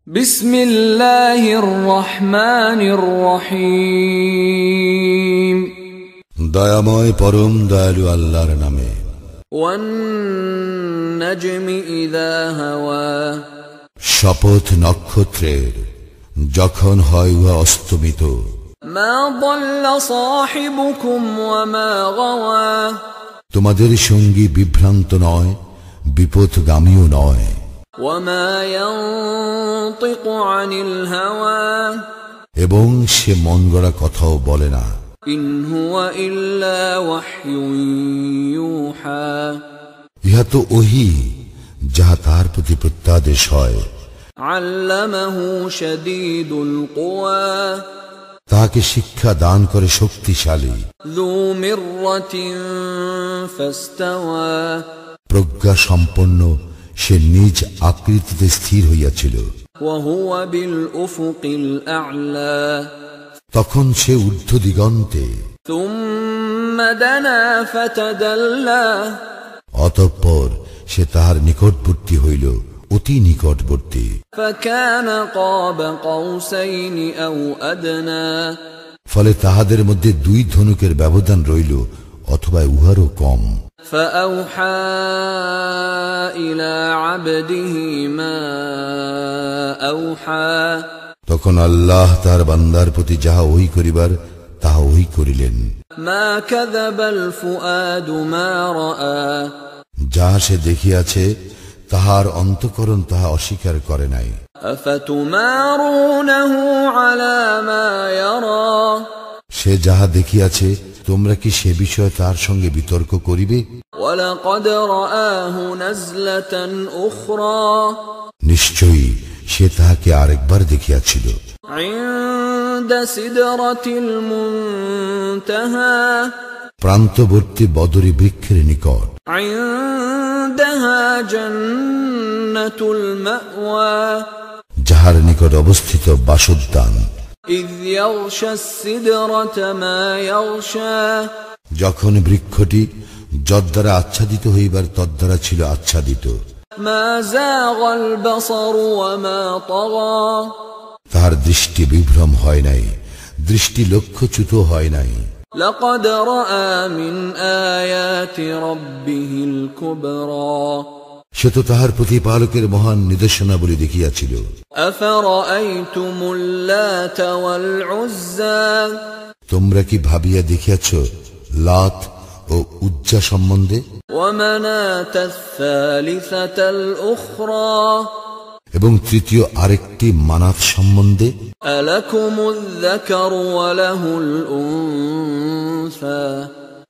বিসমিল্লাহির রহমানির রহিম। দয়াময় পরম দয়ালু আল্লাহর নামে। ওয়ান নাজমি ইযা হাওয়া, শপথ নক্ষত্রের, যখন হয় উহা অস্তমিত। মা দাল্লা সাহিবুকুম ওয়া মা গাওয়া, তোমাদের সঙ্গী বিভ্রান্ত নয়, বিপথগামীও নয়। ওয়া মা ইয়ানতিকু আনিল হাওয়া, এবং সে মন গড়া কথাও বলে না। ইন হুয়া ইল্লা ওয়াহয়ুন ইউহা, ইহা তো ওহী, যাহা তার প্রতি প্রত্যাদেশ হয়। আল্লামাহু শাদীদুল কুওয়া, তাহাকে শিক্ষা দান করে শক্তিশালী। যু মিররাতিন ফাস্তাওয়া, প্রজ্ঞা সম্পন্ন, সে নিজ আকৃতিতে স্থির হইয়াছিল। ওয়া হুয়া বিল উফুকিল আ'লা, তখন সে ঊর্ধ্ব দিগন্তে। থুম্মা দানা ফাতাদাল্লা, অতঃপর সে তাহার নিকটবর্তী হইল, অতি নিকটবর্তী। ফাকানা ক্বাবা কাউসাইনি আও আদনা, ফলে তাহাদের মধ্যে দুই ধনুকের ব্যবধান রইল, অথবা উহারও কম। ফাআওহা ইলা আবদিহি মা আওহা, তখন আল্লাহ তাহার বান্দার প্রতি যাহা ওহী করিবার তাহা ওহী করিলেন। মা কাযাবাল ফুআদু মা রাআ, যাহা সে দেখিয়াছে তাহার অন্তঃকরণ তাহা অস্বীকার করে নাই। আফাতুমারুনাহু আলা মা ইয়ারা, সে যাহা দেখিয়াছে তোমরা কি সে বিষয়ে তার সঙ্গে বিতর্ক করিবে? ওয়ালাকাদ রাআহু নাজলাতান উখরা, নিশ্চয়ই সে তাহাকে আরেকবার দেখিয়াছিল। ইনদা সিদরাতিল মুনতাহা, প্রান্তবর্তী বদরী বৃক্ষের নিকট। ইনদাহা জান্নাতুল মাওয়া, যাহার নিকট অবস্থিত বাসোদ্যান। ইয ইয়াগশাস সিদরাতা মা ইয়াগশা, যখন বৃক্ষটি যদ্বারা আচ্ছাদিত হইবার তদ্বারা ছিল আচ্ছাদিত। মা যাগাল বাসারু ওয়া মা তাগা, তাহার দৃষ্টি বিভ্রম হয় নাই, দৃষ্টি লক্ষ্যচ্যুত হয় নাই। লাকাদ রাআ মিন আয়াতি রাব্বিহিল কুবরা, সে তো তাহার প্রতিপালকের মহান নিদর্শনাবলী দেখিয়াছিল। আফারাআইতুমুল লাতা ওয়াল উজ্জা, তোমরা কি ভাবিয়া দেখিয়াছ লাত ও উজ্জা সম্বন্ধে? ওয়া মানাতাস সালিসাতাল উখরা, এবং তৃতীয় আরেকটি মানাত সম্বন্ধে। আলাকুমুয যাকারু ওয়া লাহুল উনসা,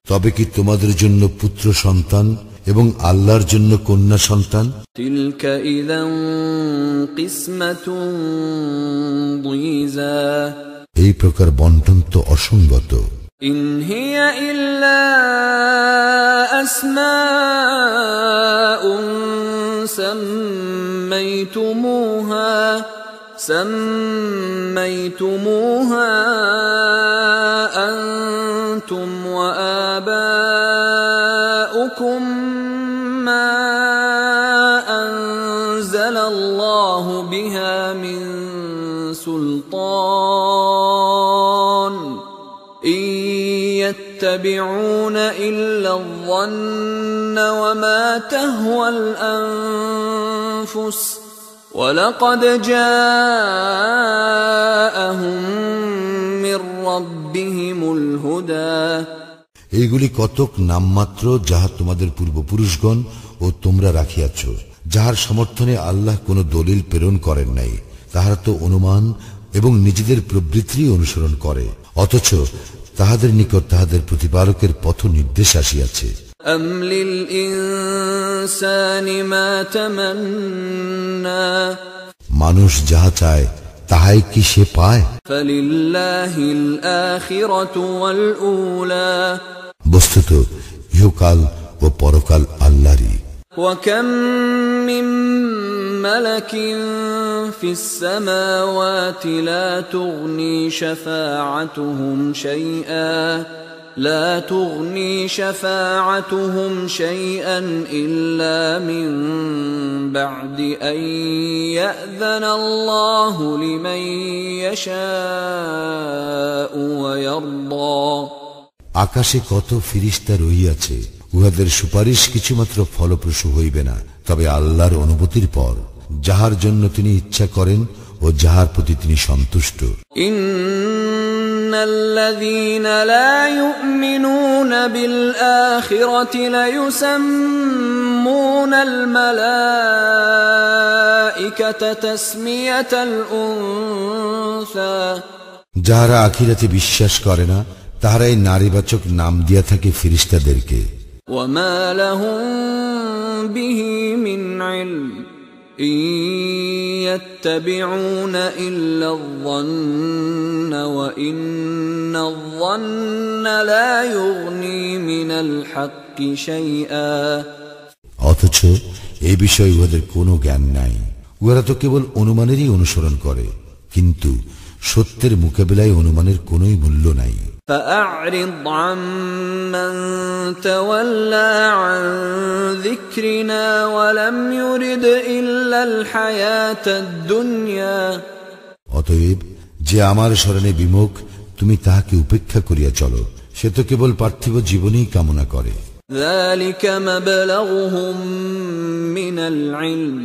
তবে কি তোমাদের জন্য পুত্র সন্তান এবং আল্লাহর জন্য কন্যা সন্তান? তিলকা ইযান কিসমাতুন দীযা, এই প্রকার বণ্টন তো অসঙ্গত। ইন হিয়া ইল্লা আসমাউন সাম্মাইতুমুহা আনতুম ওয়া আবাউকুম মা আনজালাল্লাহু বিহা মিন সুলতান, ইন ইয়াত্তাবিউনা ইল্লা আয-যন্ন ওয়া মা তাহওয়াল আনফুস, ওয়ালাকাদ জাআহুম মির রাব্বিহিমুল হুদা। এইগুলি কতক নামমাত্র যাহা তোমাদের পূর্বপুরুষগণ ও তোমরা রাখিয়াছ, যাহার সমর্থনে আল্লাহ কোন দলিল প্রেরণ করেন নাই। তাহারা তো অনুমান এবং নিজেদের প্রবৃত্তি অনুসরণ করে, অথচ তাহাদের নিকট তাহাদের প্রতিপালকের পথ নির্দেশ আসিয়াছে। আম লিল ইনসানি মা তামান্না, মানুষ যাহা চায় তাহাই কি সে পায়? ফালিল্লাহিল আখিরাতু ওয়াল উলা, বস্তুত ইহকাল ও পরকাল আল্লাহরই। ওয়া কাম মিন মালাকিন ফিস সামাওয়াতি লা তুগনি শাফাআতুহুম শাইআ لا تغني شفاعتهم شيئا إلا من بعد أن يأذن الله لمن يشاء ويرضى আকাশে কত ফিরিস্তা রহিয়াছে, উহাদের সুপারিশ কিছুমাত্র ফলপ্রসূ হইবে না, তবে আল্লাহর অনুমতির পর, যাহার জন্য তিনি ইচ্ছা করেন ও যাহার প্রতি তিনি সন্তুষ্ট। ইন্নাল্লাযীনা লা ইউমিনুনা বিল আখিরাতি লা ইউসাম্মুনাল মালাঈকাতা তাসমিয়াতাল উনসা, যাহারা আখিরাতে বিশ্বাস করে না তাহারাই নারীবাচক নাম দিয়া থাকে ফেরেশতাদেরকে। ওয়ামা লাহুম বিহি মিন ইলম ইন ইয়াত্তাবিউনা ইল্লায-যন্না ওয়া ইন্নায-যন্না লা ইউগনি মিনাল হাক্কি শাইআ। অথচ এই বিষয়ে উহাদের কোনো জ্ঞান নাই, উহারা তো কেবল অনুমানেরই অনুসরণ করে, কিন্তু সত্যের মোকাবিলায় অনুমানের কোনোই মূল্য নাই। فأعرض عمن تولى عن ذكرنا ولم يرد إلا الحياة الدنيا। অতএব যে আমার শরণে বিমুখ, তুমি তাহাকে উপেক্ষা করিয়া চলো, সে তো কেবল পার্থিব জীবনই কামনা করে। ذلك مبلغهم من العلم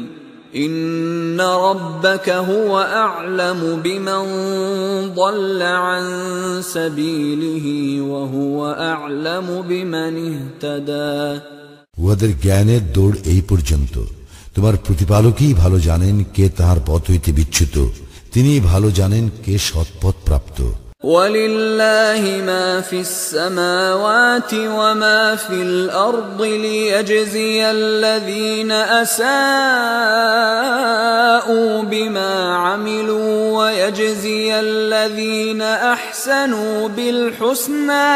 إن ربك هو أعلم بمن ضل عن سبيله وهو أعلم بمن اهتدى। উহাদের জ্ঞানের দৌড় এই পর্যন্ত, তোমার প্রতিপালকই ভালো জানেন কে তাহার পথ হইতে বিচ্যুত, তিনিই ভালো জানেন কে সৎপথ প্রাপ্ত। وَلِلَّهِ مَا فِي السَّمَاوَاتِ وَمَا فِي الْأَرْضِ لِيَجْزِيَ الَّذِينَ أَسَاءُوا بِمَا عَمِلُوا وَيَجْزِيَ الَّذِينَ أَحْسَنُوا بِالْحُسْنَى।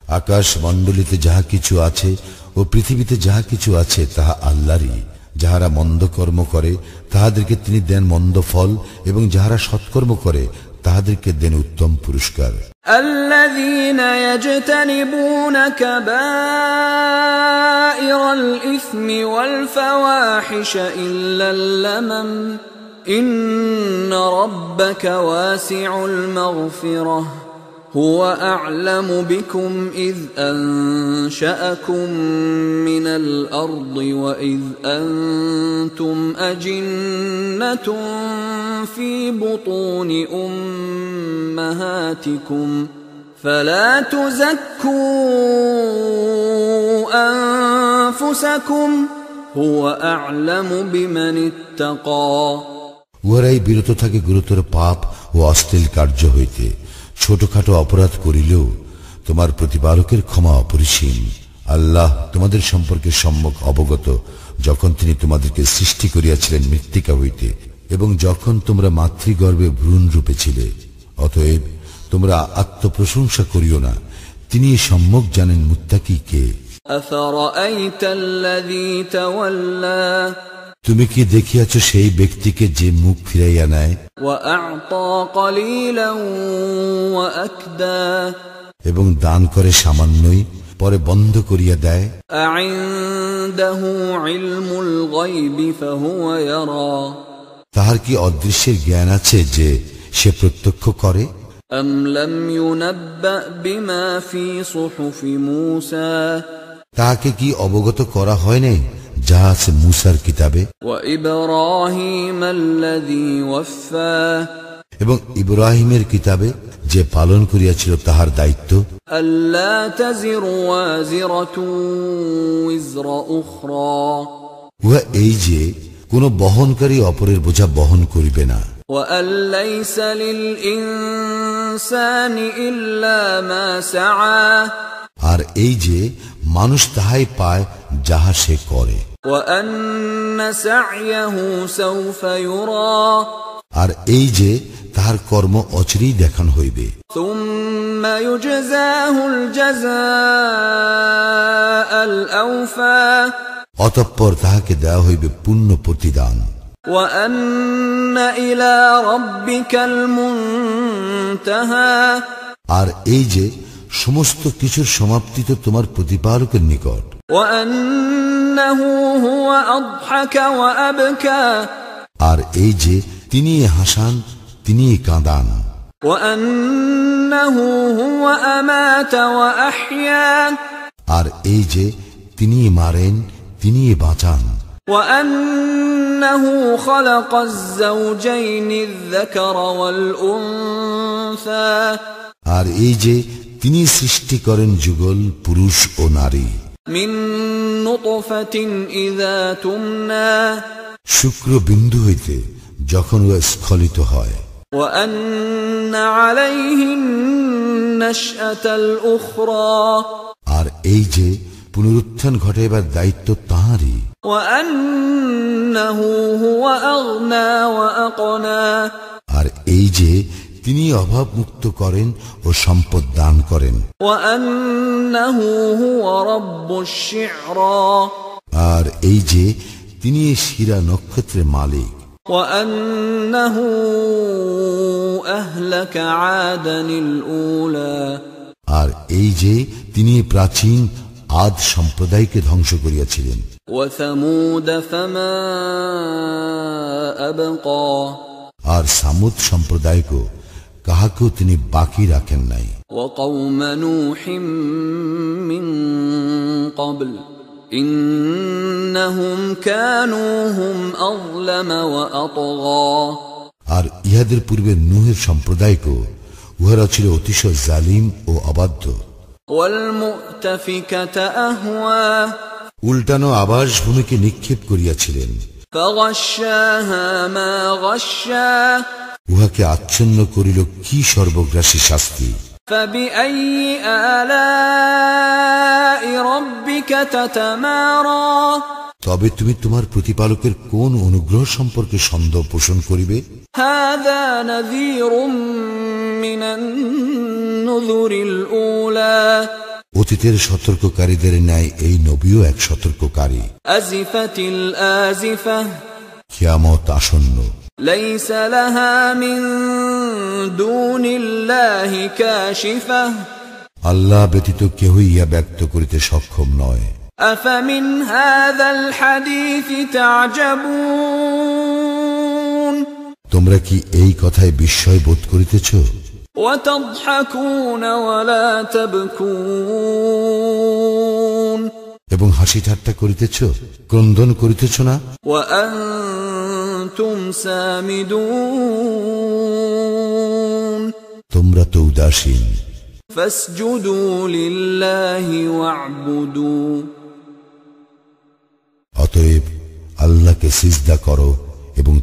আকাশ মণ্ডলীতে যাহা কিছু আছে ও পৃথিবীতে যাহা কিছু আছে তাহা আল্লাহরই। যাহারা মন্দ কর্ম করে তাহাদেরকে তিনি দেন মন্দ ফল, এবং যাহারা সৎকর্ম করে তাহাদেরকে দেন উত্তম পুরস্কার। الذين يجتنبون كبائر الإثم والفواحش إلا اللمم إن ربك واسع المغفرة هو أعلم بكم إذ أنشأكم من الأرض وإذ أنتم أجنة في بطون أمهاتكم فلا تزكوا أنفسكم هو أعلم بمن اتقى। উহারাই বিরত থাকে গুরুতর পাপ ও অশ্লীল কার্য হইতে, ছোটখাটো অপরাধ করিলেও তোমার প্রতিপালকের ক্ষমা অপরিসীম। আল্লাহ তোমাদের সম্পর্কে সম্যক অবগত, যখন তিনি তোমাদেরকে সৃষ্টি করিয়াছিলেন মৃত্তিকা হইতে, এবং যখন তোমরা মাতৃগর্ভে ভ্রূণ রূপে ছিলে। অতএব তোমরা আত্মপ্রশংসা করিও না, তিনি সম্যক জানেন মুত্তাকি কে। أفرأيت الذي تولى তুমি কি দেখিয়াছ সেই ব্যক্তিকে যে মুখ ফিরাইয়া নেয় وأعطى قليلا وأكدى এবং দান করে সামান্যই, পরে বন্ধ করিয়া দেয়। أعنده علم الغيب فهو يرى তাহার কি অদৃশ্যের জ্ঞান আছে যে সে প্রত্যক্ষ করে? أم لم ينبأ بما في صحف موسى তাহাকে কি অবগত করা হয় নাই যাহা আছে মূসার কিতাবে? وإبراهيم الذي وفى এবং ইব্রাহিমের কিতাবে যে পালন করিয়াছিল তাহার দায়িত্ব। ألا تزر وازرة وزر أخرى উহা এই যে কোন বহনকারী অপরের বোঝা বহন করিবে না। وأن ليس للإنسان إلا ما سعى আর এই যে মানুষ তাহাই পায় যাহা সে করে। وأن سعيه سوف يرى আর এই যে তাহার কর্ম অচিরেই দেখান হইবে। ثم يجزاه الجزاء الأوفى অতঃপর তাহাকে দেওয়া হইবে পূর্ণ প্রতিদান। وأن إلى ربك المنتهى আর এই যে সমস্ত কিছুর সমাপ্তি তো তোমার প্রতিপালকের নিকট। وأنه هو أضحك وأبكى আর এই যে তিনি হাসান, তিনি কাঁদান। وأنه هو أمات وأحيا আর এই যে তিনি মারেন, তিনি বাঁচান। وأنه خلق الزوجين الذكر والأنثى আর এই যে তিনি সৃষ্টি করেন যুগল পুরুষ ও নারী। من نطفة إذا تمنى শুক্র বিন্দু হইতে যখন ও স্খলিত হয়। وأن عليه النشأة الأخرى আর এই যে পুনরুত্থান ঘটাইবার দায়িত্ব তাঁরই। وأنه هو أغنى وأقنى আর এই যে তিনি অভাব মুক্ত করেন ও সম্পদ দান করেন। وأنه هو رب الشعرى আর এই যে তিনি শিরা নক্ষত্রের মালিক। وأنه أهلك عادا الأولى আর এই যে তিনি প্রাচীন আদ সম্প্রদায়কে ধ্বংস করিয়াছিলেন। وثمود فما أبقى আর সামুদ সম্প্রদায়কে কাহাকেও তিনি বাকি রাখেন নাই। وقوم نوح من قبل إنهم كانوا هم أظلم وأطغى আর ইহাদের পূর্বে নূহের সম্প্রদায়কে উহারা ছিল অতিশয় জালিম ও অবাধ্য। والمؤتفكة أهوى উল্টানো আবাস ভূমিকে নিক্ষেপ করিয়াছিলেন। فغشاها ما غشا উহাকে আচ্ছন্ন করিল কি সর্বগ্রাসী শাস্তি। فبأي آلاء ربك تتمارى তবে তুমি তোমার প্রতিপালকের কোন অনুগ্রহ সম্পর্কে সন্দেহ পোষণ করিবে। هذا نذير من النذر الأولى অতীতের সতর্ককারীদের ন্যায় এই নবীও এক সতর্ককারী। أزفت الآزفة কিয়ামত আসন্ন। ليس لها من دون الله كاشفة আল্লাহ ব্যতীত কেহই ইহা ব্যক্ত করিতে সক্ষম নয়। أفمن هذا الحديث تعجبون তোমরা কি এই কথায় বিস্ময় বোধ করিতেছ? وتضحكون ولا تبكون এবং হাসি ঠাট্টা করিতেছ, ক্রন্দন করিতেছ না। وأنتم سامدون তোমরা তো উদাসীন। فاسجدوا لله واعبدوا অতএব আল্লাহকে সিজদা করো এবং